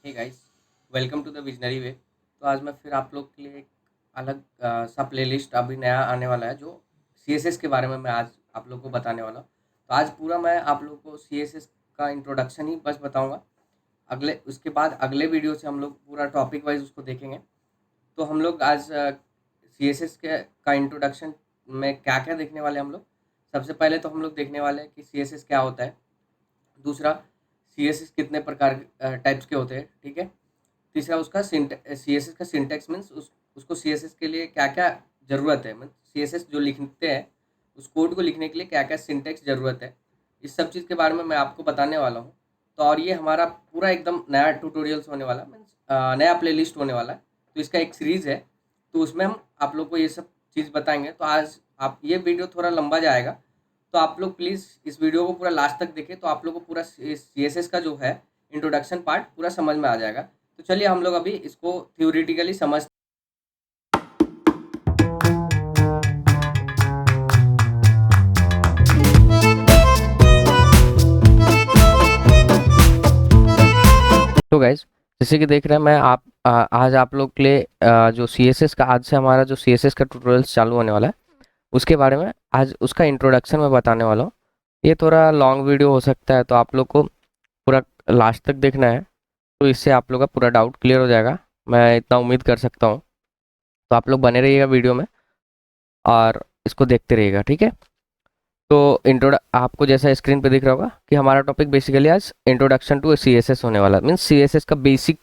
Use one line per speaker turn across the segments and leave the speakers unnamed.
Hey guys, welcome to the visionary way. तो आज मैं फिर आप लोग के लिए एक अलग सा प्लेलिस्ट अभी नया आने वाला है जो सीएसएस के बारे में मैं आज आप लोग को बताने वाला हूँ। तो आज पूरा मैं आप लोग को सीएसएस का इंट्रोडक्शन ही बस बताऊंगा। अगले उसके बाद अगले वीडियो से हम लोग पूरा टॉपिक वाइज उसको देखेंगे। तो हम लोग आज सीएसएस के का इंट्रोडक्शन में क्या क्या देखने वाले हैं हम लोग। सबसे पहले तो हम लोग देखने वाले हैं कि सीएसएस क्या होता है। दूसरा, सीएसएस कितने प्रकार टाइप्स के होते हैं, ठीक है। तीसरा, उसका सीएसएस का सिंटैक्स मीन्स उसको सीएसएस के लिए क्या क्या ज़रूरत है, मीन्स सीएसएस जो लिखते हैं उस कोड को लिखने के लिए क्या क्या सिंटैक्स ज़रूरत है। इस सब चीज़ के बारे में मैं आपको बताने वाला हूँ। तो और ये हमारा पूरा एकदम नया ट्यूटोरियल्स होने वाला, मीन्स नया प्लेलिस्ट होने वाला है। तो इसका एक सीरीज़ है, तो उसमें हम आप लोग को ये सब चीज़ बताएंगे। तो आज आप ये वीडियो थोड़ा लंबा जाएगा, तो आप लोग प्लीज़ इस वीडियो को पूरा लास्ट तक देखें, तो आप लोग को पूरा सीएसएस का जो है इंट्रोडक्शन पार्ट पूरा समझ में आ जाएगा। तो चलिए हम लोग अभी इसको थ्योरेटिकली समझ। तो गाइज, जैसे कि देख रहे हैं मैं आज आप लोग के लिए जो सीएसएस का आज से हमारा जो सीएसएस का ट्यूटोरियल्स चालू होने वाला है उसके बारे में आज उसका इंट्रोडक्शन मैं बताने वाला हूँ। ये थोड़ा लॉन्ग वीडियो हो सकता है, तो आप लोग को पूरा लास्ट तक देखना है, तो इससे आप लोग का पूरा डाउट क्लियर हो जाएगा, मैं इतना उम्मीद कर सकता हूँ। तो आप लोग बने रहिएगा वीडियो में और इसको देखते रहिएगा, ठीक है। तो आपको जैसा स्क्रीन पे दिख रहा होगा कि हमारा टॉपिक बेसिकली आज इंट्रोडक्शन टू सीएसएस होने वाला है। मीन्स सीएसएस का बेसिक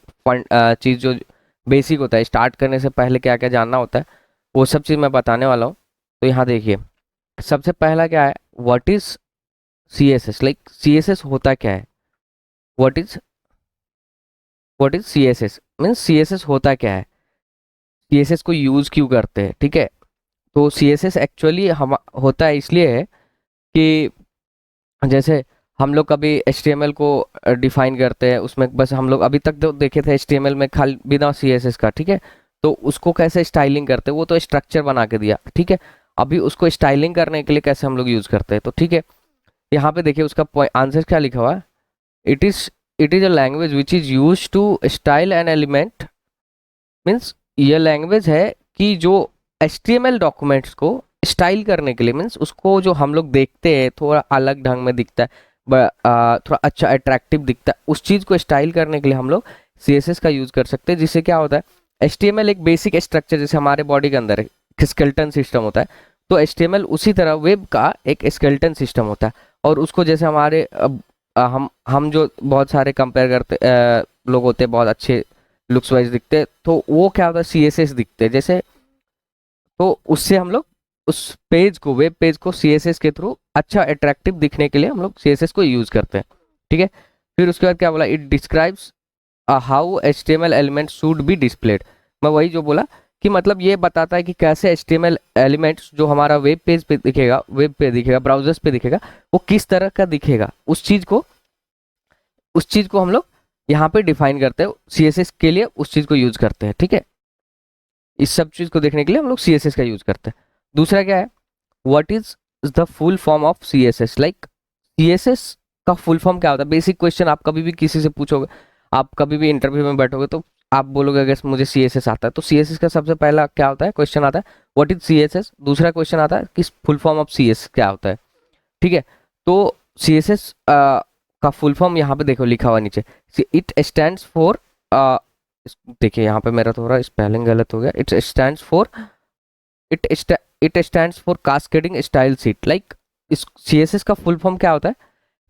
चीज़ जो बेसिक होता है, स्टार्ट करने से पहले क्या क्या जानना होता है वो सब चीज़ मैं बताने वाला हूँ। तो यहाँ देखिए, सबसे पहला क्या है, what is CSS, like CSS होता क्या है। What is CSS means CSS होता क्या है, सीएसएस को यूज़ क्यों करते हैं, ठीक है। तो सीएसएस एक्चुअली हम होता है इसलिए है कि जैसे हम लोग कभी HTML को डिफाइन करते हैं, उसमें बस हम लोग अभी तक तो देखे थे HTML में खाली बिना CSS का, ठीक है। तो उसको कैसे स्टाइलिंग करते हैं, वो तो स्ट्रक्चर बना के दिया, ठीक है। अभी उसको स्टाइलिंग करने के लिए कैसे हम लोग यूज करते हैं, तो ठीक है, यहाँ पे देखिए उसका आंसर क्या लिखा हुआ है। It is a language which is use to style an element. Means ये लैंग्वेज है कि जो HTML डॉक्यूमेंट्स को स्टाइल करने के लिए, मीन्स उसको जो हम लोग देखते हैं थोड़ा अलग ढंग में दिखता है, थोड़ा अच्छा अट्रैक्टिव दिखता है, उस चीज़ को स्टाइल करने के लिए हम लोग CSS का यूज़ कर सकते हैं। जिससे क्या होता है, HTML एक बेसिक स्ट्रक्चर, जैसे हमारे बॉडी के अंदर एक स्केलेटन सिस्टम होता है, तो HTML उसी तरह वेब का एक स्केलेटन सिस्टम होता है। और उसको जैसे हमारे हम जो बहुत सारे कंपेयर करते लोग होते हैं, बहुत अच्छे लुक्स वाइज दिखते हैं, तो वो क्या होता है, CSS दिखते हैं जैसे। तो उससे हम लोग उस पेज को, वेब पेज को CSS के थ्रू अच्छा अट्रैक्टिव दिखने के लिए हम लोग CSS को यूज करते हैं, ठीक है। फिर उसके बाद क्या बोला, it describes how HTML element should be displayed. मैं वही जो बोला कि मतलब ये बताता है कि कैसे HTML एलिमेंट्स जो हमारा वेब पेज पे दिखेगा, वेब पे दिखेगा, ब्राउजर्स पे दिखेगा, वो किस तरह का दिखेगा, उस चीज को हम लोग यहाँ पे डिफाइन करते हैं, CSS के लिए उस चीज को यूज करते हैं, ठीक है। इस सब चीज को देखने के लिए हम लोग CSS का यूज करते हैं। दूसरा क्या है, what is the full form of CSS, like CSS का फुल फॉर्म क्या होता है। बेसिक क्वेश्चन आप कभी भी किसी से पूछोगे, आप कभी भी इंटरव्यू में बैठोगे तो आप बोलोगे अगर मुझे CSS आता है, तो CSS का सबसे पहला क्या होता है, क्वेश्चन आता है व्हाट इज CSS। दूसरा क्वेश्चन आता है कि फुल फॉर्म ऑफ CS क्या होता है, ठीक है। तो CSS का फुल फॉर्म यहाँ पे देखो लिखा हुआ नीचे, इट स्टैंड्स फॉर, देखिए यहाँ पे मेरा थोड़ा स्पेलिंग गलत हो गया, it it stands for cascading style seat. Like इस CSS का फुल फॉर्म क्या होता है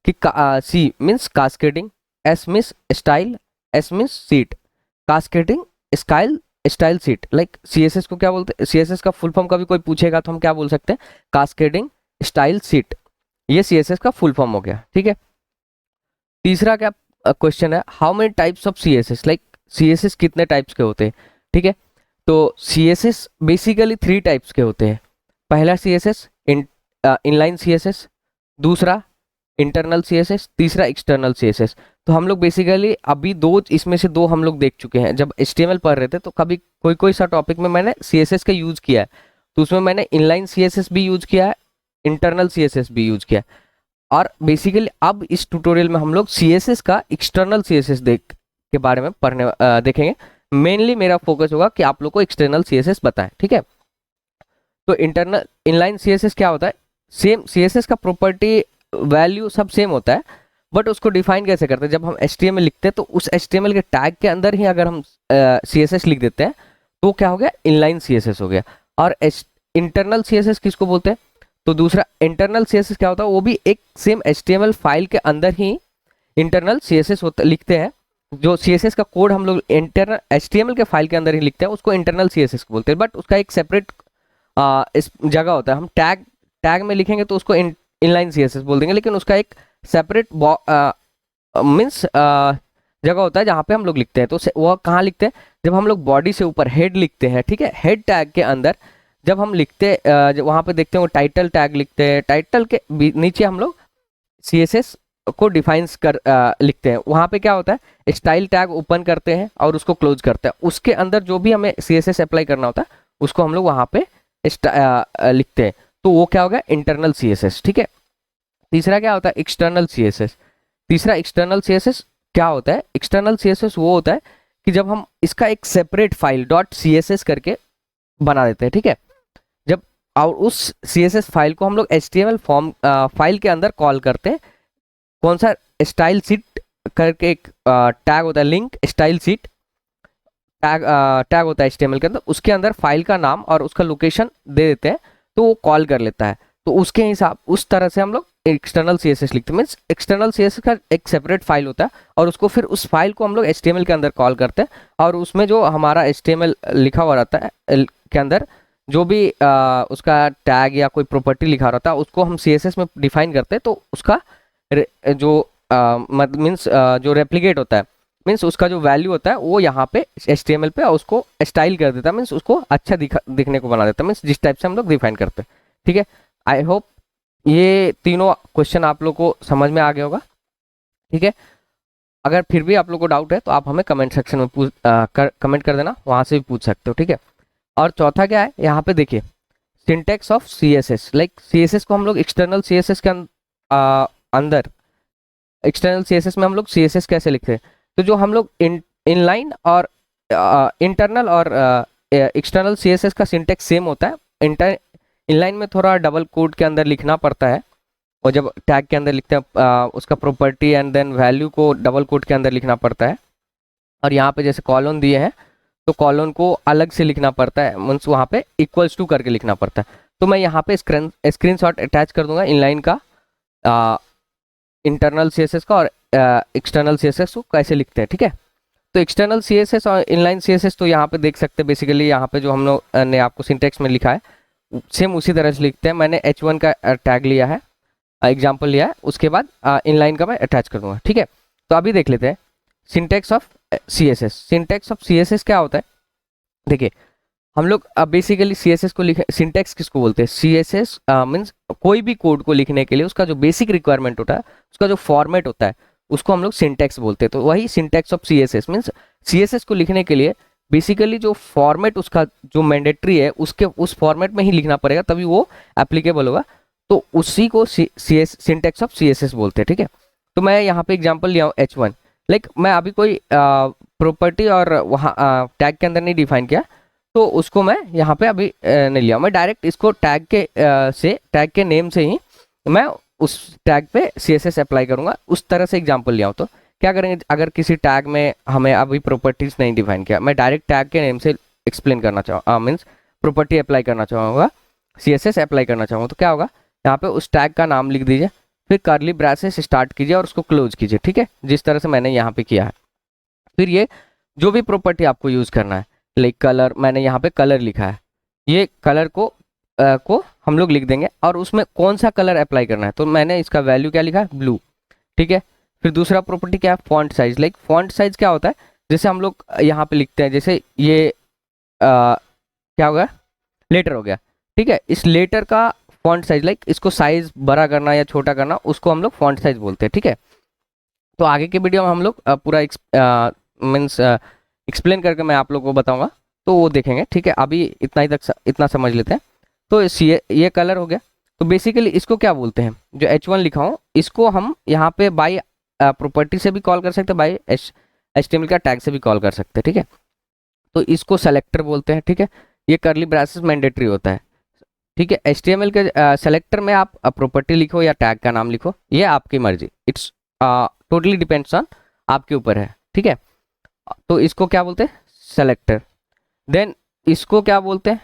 कि C means cascading, S means style, S means seat, cascading style seat. Like CSS को क्या बोलते हैं, CSS का फुल फॉर्म कभी कोई पूछेगा तो हम क्या बोल सकते हैं, कास्केडिंग स्टाइल सीट। ये CSS का फुल फॉर्म हो गया, ठीक है। तीसरा क्या क्वेश्चन है, how many types of CSS, like CSS कितने टाइप्स के होते हैं, ठीक है। तो CSS बेसिकली 3 टाइप्स के होते हैं। पहला CSS इनलाइन CSS, दूसरा इंटरनल CSS, तीसरा एक्सटर्नल CSS। तो हम लोग बेसिकली अभी इसमें से दो हम लोग देख चुके हैं। जब HTML पढ़ रहे थे तो कभी कोई कोई सा टॉपिक में मैंने CSS का यूज किया है, तो उसमें मैंने इनलाइन CSS भी यूज किया है, इंटरनल CSS भी यूज किया है। और बेसिकली अब इस ट्यूटोरियल में हम लोग CSS का एक्सटर्नल CSS देख के बारे में देखेंगे। मेनली मेरा फोकस होगा कि आप लोग को एक्सटर्नल सीएसएस बताएं, ठीक है। तो इंटरनल इनलाइन सीएसएस क्या होता है, सेम सीएसएस का प्रॉपर्टी वैल्यू सब सेम होता है, बट उसको डिफाइन कैसे करते हैं, जब हम HTML लिखते हैं तो उस HTML के टैग के अंदर ही अगर हम CSS लिख देते हैं तो क्या हो गया, इनलाइन CSS हो गया। और इंटरनल CSS किसको बोलते हैं, तो दूसरा इंटरनल CSS क्या होता है, वो भी एक सेम HTML फाइल के अंदर ही इंटरनल CSS लिखते हैं। जो CSS का कोड हम लोग इंटरनल HTML के फाइल के अंदर ही लिखते हैं उसको इंटरनल CSS बोलते हैं, बट उसका एक सेपरेट इस जगह होता है। हम टैग में लिखेंगे तो उसको इनलाइन CSS बोल देंगे, लेकिन उसका एक सेपरेट मीन्स जगह होता है जहाँ पे हम लोग लिखते हैं। तो वो कहाँ लिखते हैं, जब हम लोग बॉडी से ऊपर हेड लिखते हैं, ठीक है, हेड टैग के अंदर जब हम लिखते जब वहाँ पे देखते हैं वो टाइटल टैग लिखते हैं, टाइटल के नीचे हम लोग CSS को डिफाइंस कर लिखते हैं। वहाँ पे क्या होता है, स्टाइल टैग ओपन करते हैं और उसको क्लोज करते हैं, उसके अंदर जो भी हमें CSS अप्लाई करना होता है उसको हम लोग वहाँ पे लिखते हैं। तो वो क्या होगा, इंटरनल CSS, ठीक है। तीसरा क्या होता है, एक्सटर्नल CSS। तीसरा एक्सटर्नल CSS क्या होता है, एक्सटर्नल CSS वो होता है कि जब हम इसका एक सेपरेट फाइल .css करके बना देते हैं, ठीक है। जब और उस CSS फाइल को हम लोग HTML फॉर्म फाइल के अंदर कॉल करते हैं, कौन सा, स्टाइल सीट करके एक टैग होता है, लिंक स्टाइल सीट टैग होता है HTML के अंदर, उसके अंदर फाइल का नाम और उसका लोकेशन दे देते हैं तो वो कॉल कर लेता है। तो उसके हिसाब उस तरह से हम लोग एक्सटर्नल CSS लिखते हैं। मीन्स एक्सटर्नल CSS का एक सेपरेट फाइल होता है और उसको फिर उस फाइल को हम लोग HTML के अंदर कॉल करते हैं, और उसमें जो हमारा HTML लिखा हुआ रहता है के अंदर जो भी उसका टैग या कोई प्रॉपर्टी लिखा रहता है उसको हम CSS में डिफाइन करते हैं। तो उसका जो मीन्स जो रेप्लिकेट होता है, मीन्स उसका जो वैल्यू होता है वो यहाँ पे HTML पे उसको स्टाइल कर देता है, मीन्स उसको अच्छा दिखने को बना देता है, मीन्स जिस टाइप से हम लोग डिफाइन करते हैं, ठीक है। आई होप ये तीनों क्वेश्चन आप लोग को समझ में आ गया होगा, ठीक है। अगर फिर भी आप लोग को डाउट है तो आप हमें कमेंट सेक्शन में कमेंट कर देना, वहाँ से भी पूछ सकते हो, ठीक है। और चौथा क्या है, यहाँ पे देखिए syntax of CSS। Like CSS को हम लोग एक्सटर्नल CSS के अंदर एक्सटर्नल CSS में हम लोग CSS कैसे लिखते हैं, तो जो हम लोग इनलाइन और इंटरनल और एक्सटर्नल CSS का सिंटेक्स सेम होता है। इनलाइन में थोड़ा डबल कोड के अंदर लिखना पड़ता है, और जब टैग के अंदर लिखते हैं उसका प्रॉपर्टी एंड देन वैल्यू को डबल कोड के अंदर लिखना पड़ता है। और यहाँ पे जैसे कॉलन दिए हैं तो कॉलन को अलग से लिखना पड़ता है, मीन्स वहाँ पे इक्वल्स टू करके लिखना पड़ता है। तो मैं यहाँ पे स्क्रीनशॉट अटैच कर दूंगा इनलाइन का, इंटरनल CSS का और एक्सटर्नल CSS को कैसे लिखते हैं, ठीक है। तो एक्सटर्नल CSS और इनलाइन CSS तो यहाँ पे देख सकते हैं, बेसिकली यहाँ पे जो हम लोग ने आपको सिंटेक्स में लिखा है सेम उसी तरह से लिखते हैं। मैंने H1 का टैग लिया है, एग्जाम्पल लिया है, उसके बाद इनलाइन का मैं अटैच कर दूंगा, ठीक है। तो अभी देख लेते हैं syntax of CSS। Syntax of CSS क्या होता है, देखिए हम लोग बेसिकली CSS को लिखे, सिंटेक्स किसको बोलते हैं, CSS मीन्स कोई भी कोड को लिखने के लिए उसका जो बेसिक रिक्वायरमेंट होता है, उसका जो फॉर्मेट होता है उसको हम लोग सिंटेक्स बोलते हैं। तो वही syntax of CSS means CSS को लिखने के लिए बेसिकली जो फॉर्मेट उसका जो मैंडेटरी है उसके उस फॉर्मेट में ही लिखना पड़ेगा, तभी वो एप्लीकेबल होगा। तो उसी को सिंटेक्स ऑफ CSS बोलते हैं, ठीक है। तो मैं यहाँ पे एग्जांपल लिया हूँ H1। लाइक मैं अभी कोई प्रॉपर्टी और वहाँ टैग के अंदर नहीं डिफाइन किया, तो उसको मैं यहाँ पे अभी नहीं लिया, मैं डायरेक्ट इसको टैग के नेम से ही मैं उस टैग पे CSS अप्लाई करूँगा, उस तरह से एग्जांपल लिया हूँ। तो क्या करेंगे, अगर किसी टैग में हमें अभी प्रॉपर्टीज नहीं डिफाइन किया, मैं डायरेक्ट टैग के नेम से एक्सप्लेन करना चाहूँ, मीन्स प्रॉपर्टी अप्लाई करना चाहूँगा, CSS अप्लाई करना चाहूँगा, तो क्या होगा, यहाँ पे उस टैग का नाम लिख दीजिए, फिर कर्ली ब्रैसेस स्टार्ट कीजिए और उसको क्लोज कीजिए, ठीक है, जिस तरह से मैंने यहाँ पे किया है। फिर ये जो भी प्रॉपर्टी आपको यूज़ करना है, लाइक कलर, मैंने यहाँ पे कलर लिखा है, ये कलर को हम लोग लिख देंगे और उसमें कौन सा कलर अप्लाई करना है, तो मैंने इसका वैल्यू क्या लिखा है, ब्लू, ठीक है। फिर दूसरा प्रॉपर्टी क्या है, font size. Like font size क्या होता है, जैसे हम लोग यहाँ पे लिखते हैं, जैसे ये क्या हो गया, लेटर हो गया, ठीक है। इस लेटर का फॉन्ट साइज, लाइक इसको साइज बड़ा करना या छोटा करना, उसको हम लोग फॉन्ट साइज बोलते हैं, ठीक है। तो आगे के वीडियो में हम लोग पूरा मीन्स एक्सप्लेन करके मैं आप लोगों को बताऊंगा, तो वो देखेंगे, ठीक है। अभी इतना समझ लेते हैं। तो ये कलर हो गया। तो बेसिकली इसको क्या बोलते हैं, जो H1 लिखा हूँ इसको हम यहाँ पे बाई प्रॉपर्टी से भी कॉल कर सकते हैं, बाई HTML का टैग से भी कॉल कर सकते हैं, ठीक है। तो इसको सेलेक्टर बोलते हैं, ठीक है। ये करली ब्रेसेस मैंडेटरी होता है, ठीक है। HTML के सेलेक्टर में आप प्रॉपर्टी लिखो या टैग का नाम लिखो, ये आपकी मर्जी, इट्स टोटली डिपेंड्स ऑन, आपके ऊपर है, ठीक है। तो इसको क्या बोलते हैं, सेलेक्टर। देन इसको क्या बोलते हैं,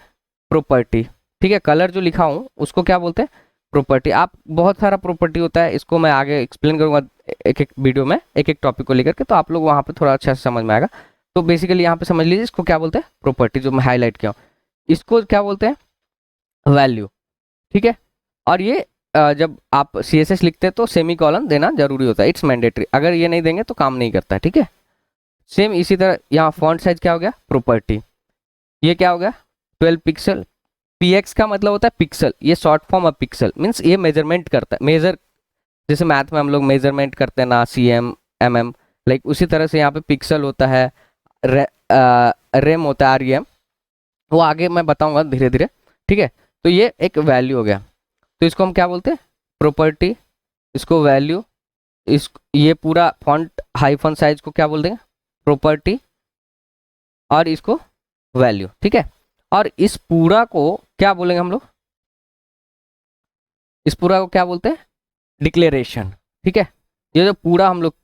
प्रॉपर्टी, ठीक है। कलर जो लिखा हूँ उसको क्या बोलते हैं, प्रॉपर्टी। आप बहुत सारा प्रॉपर्टी होता है, इसको मैं आगे एक्सप्लेन करूंगा एक एक वीडियो में, एक एक टॉपिक को लेकर के, तो आप लोग वहाँ पे थोड़ा अच्छा से समझ में आएगा। तो बेसिकली यहाँ पे समझ लीजिए इसको क्या बोलते हैं, प्रॉपर्टी, जो मैं हाईलाइट किया हूँ। इसको क्या बोलते हैं, वैल्यू, ठीक है। और ये जब आप CSS लिखते हैं तो सेमी कॉलन देना जरूरी होता है, इट्स मैंडेटरी। अगर ये नहीं देंगे तो काम नहीं करता है, ठीक है। सेम इसी तरह यहाँ फॉन्ट साइज क्या हो गया, प्रॉपर्टी। ये क्या हो गया, 12 पिक्सल। PX का मतलब होता है पिक्सल, ये short form of pixel, means ये मेजरमेंट करता है, मेजर, जैसे मैथ में हम लोग मेजरमेंट करते हैं ना, CM MM, लाइक उसी तरह से यहाँ पे पिक्सल होता है, रेम होता है, REM, वो आगे मैं बताऊंगा धीरे धीरे, ठीक है। तो ये एक वैल्यू हो गया, तो इसको हम क्या बोलते हैं, प्रॉपर्टी, इसको वैल्यू, इस ये पूरा फॉन्ट हाइफन साइज को क्या बोल देंगे, प्रॉपर्टी, और इसको वैल्यू, ठीक है। और इस पूरा को क्या बोलेंगे हम लोग, इस पूरा को क्या बोलते हैं, डिक्लेरेशन, ठीक है। ये जो पूरा हम लोग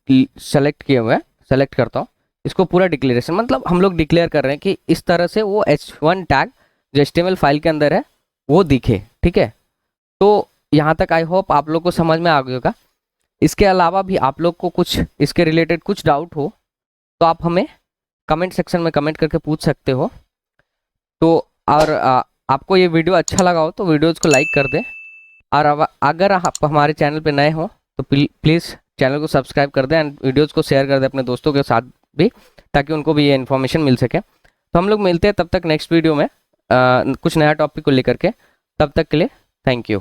सेलेक्ट किए हुए हैं, सेलेक्ट करता हूँ, इसको पूरा डिक्लेरेशन, मतलब हम लोग डिक्लेयर कर रहे हैं कि इस तरह से वो H1 टैग जो HTML फाइल के अंदर है वो दिखे, ठीक है। तो यहाँ तक आई होप आप लोग को समझ में आ गया होगा। इसके अलावा भी आप लोग को कुछ इसके रिलेटेड कुछ डाउट हो तो आप हमें कमेंट सेक्शन में कमेंट करके पूछ सकते हो। तो और आपको ये वीडियो अच्छा लगा हो तो वीडियोज़ को लाइक कर दें, और अगर आप हमारे चैनल पे नए हो तो प्लीज़ चैनल को सब्सक्राइब कर दें एंड वीडियोज़ को शेयर कर दें अपने दोस्तों के साथ भी, ताकि उनको भी ये इन्फॉर्मेशन मिल सके। तो हम लोग मिलते हैं तब तक नेक्स्ट वीडियो में कुछ नया टॉपिक को लेकर के। तब तक के लिए थैंक यू।